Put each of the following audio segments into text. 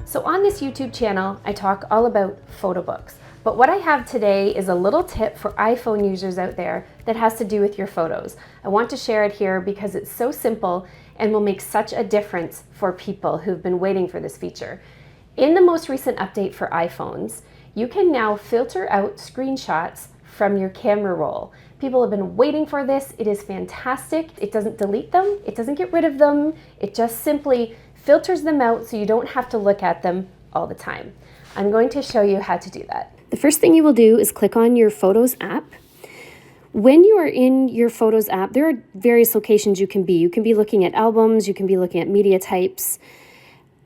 So on this YouTube channel, I talk all about photo books. But what I have today is a little tip for iPhone users out there that has to do with your photos. I want to share it here because it's so simple and will make such a difference for people who've been waiting for this feature. In the most recent update for iPhones, you can now filter out screenshots from your camera roll. People have been waiting for this. It is fantastic. It doesn't delete them. It doesn't get rid of them. It just simply filters them out so you don't have to look at them all the time. I'm going to show you how to do that. The first thing you will do is click on your Photos app. When you are in your Photos app, there are various locations you can be. You can be looking at albums, you can be looking at media types.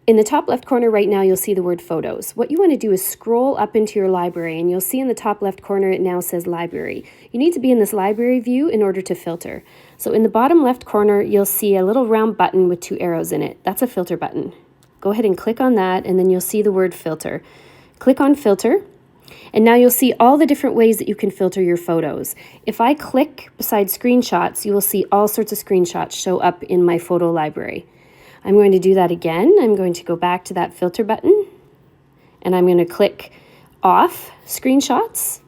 In the top left corner right now, you'll see the word Photos. What you want to do is scroll up into your library, and you'll see in the top left corner it now says Library. You need to be in this library view in order to filter. So in the bottom left corner, you'll see a little round button with 2 arrows in it. That's a filter button. Go ahead and click on that, and then you'll see the word Filter. Click on Filter, and now you'll see all the different ways that you can filter your photos. If I click beside screenshots, you will see all sorts of screenshots show up in my photo library. I'm going to do that again. I'm going to go back to that filter button, and I'm going to click off screenshots,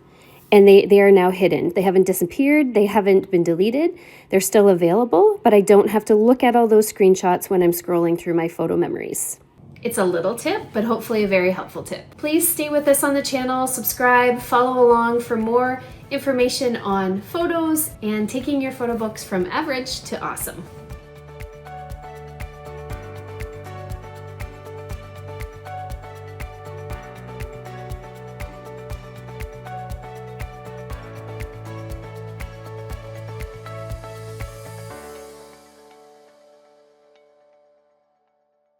and they are now hidden. They haven't disappeared. They haven't been deleted. They're still available, but I don't have to look at all those screenshots when I'm scrolling through my photo memories. It's a little tip, but hopefully a very helpful tip. Please stay with us on the channel, subscribe, follow along for more information on photos and taking your photo books from average to awesome.